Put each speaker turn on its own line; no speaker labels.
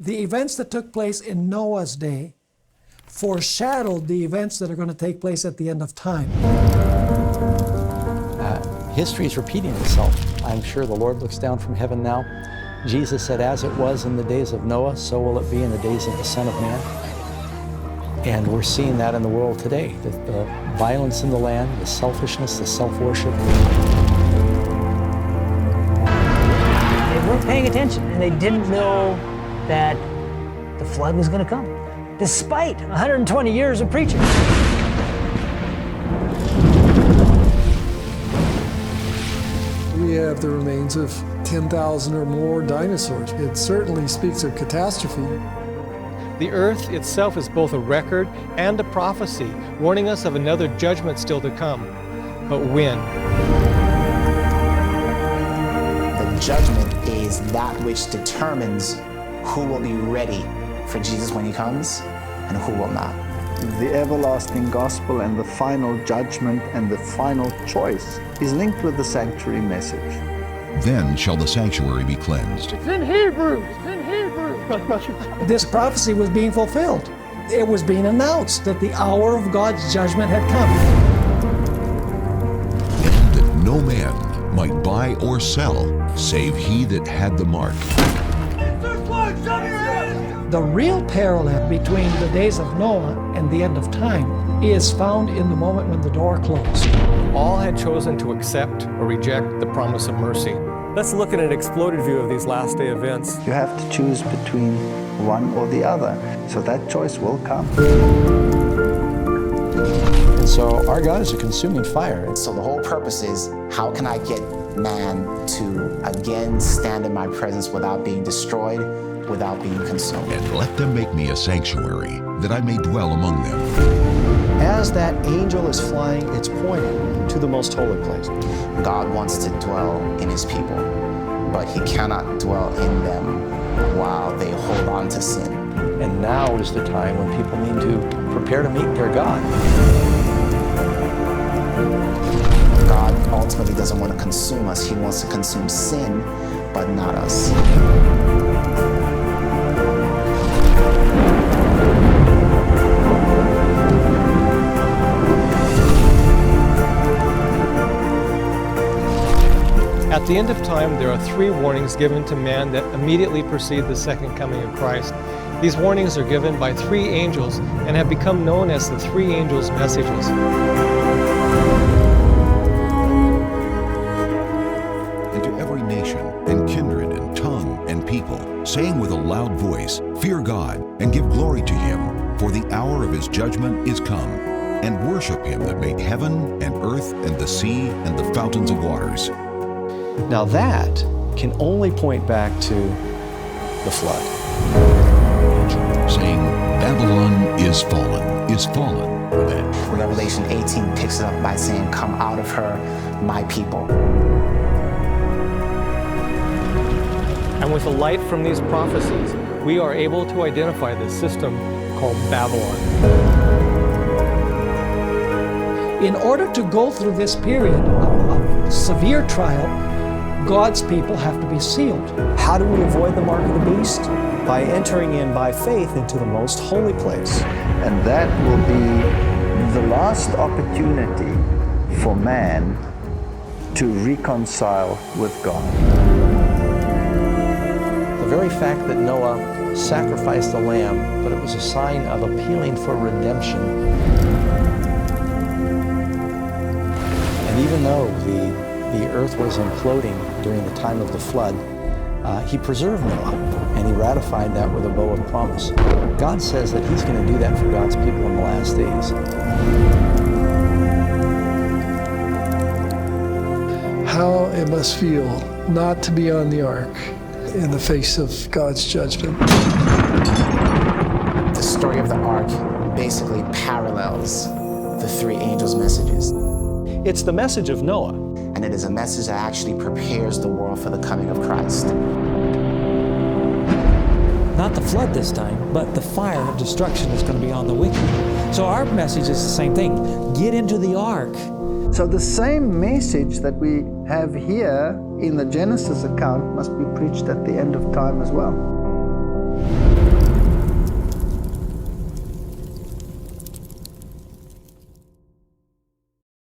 The events that took place in Noah's day foreshadowed the events that are going to take place at the end of time.
History is repeating itself. I'm sure the Lord looks down from heaven now. Jesus said, as it was in the days of Noah, so will it be in the days of the Son of Man. And we're seeing that in the world today. The violence in the land, the selfishness, the self-worship.
They weren't paying attention, and they didn't know that the flood was going to come, despite 120 years of preaching.
We have the remains of 10,000 or more dinosaurs. It certainly speaks of catastrophe.
The earth itself is both a record and a prophecy, warning us of another judgment still to come. But when?
The judgment is that which determines who will be ready for Jesus when he comes and who will not.
The everlasting gospel and the final judgment and the final choice is linked with the sanctuary message.
Then shall the sanctuary be cleansed.
It's in Hebrews. It's in Hebrews.
This prophecy was being fulfilled. It was being announced that the hour of God's judgment had come.
And that no man might buy or sell, save he that had the mark.
The real parallel between the days of Noah and the end of time is found in the moment when the door closed.
All had chosen to accept or reject the promise of mercy. Let's look at an exploded view of these last day events.
You have to choose between one or the other, so that choice will come.
And so our God is a consuming fire.
So the whole purpose is, how can I get man to again stand in my presence without being destroyed, without being consumed?
And let them make me a sanctuary, that I may dwell among them.
As that angel is flying, it's pointing to the most holy place.
God wants to dwell in his people, but he cannot dwell in them while they hold on to sin.
And now is the time when people need to prepare to meet their God.
God ultimately doesn't want to consume us. He wants to consume sin, but not us.
At the end of time, there are three warnings given to man that immediately precede the second coming of Christ. These warnings are given by three angels and have become known as the three angels' messages.
And to every nation, and kindred, and tongue, and people, saying with a loud voice, Fear God, and give glory to him, for the hour of his judgment is come. And worship him that made heaven, and earth, and the sea, and the fountains of waters.
Now that can only point back to the flood.
Saying, Babylon is fallen, then.
Revelation 18 picks it up by saying, come out of her, my people.
And with the light from these prophecies, we are able to identify this system called Babylon.
In order to go through this period of severe trial, God's people have to be sealed.
How do we avoid the mark of the beast? By entering in by faith into the most holy place.
And that will be the last opportunity for man to reconcile with God.
The very fact that Noah sacrificed the lamb, but it was a sign of appealing for redemption. And even though the earth was imploding during the time of the flood, he preserved Noah, and he ratified that with a bow of promise. God says that he's going to do that for God's people in the last days.
How it must feel not to be on the ark in the face of God's judgment.
The story of the ark basically parallels the three angels' messages.
It's the message of Noah.
And it is a message that actually prepares the world for the coming of Christ.
Not the flood this time, but the fire of destruction is going to be on the wicked. So our message is the same thing. Get into the ark.
So the same message that we have here in the Genesis account must be preached at the end of time as well.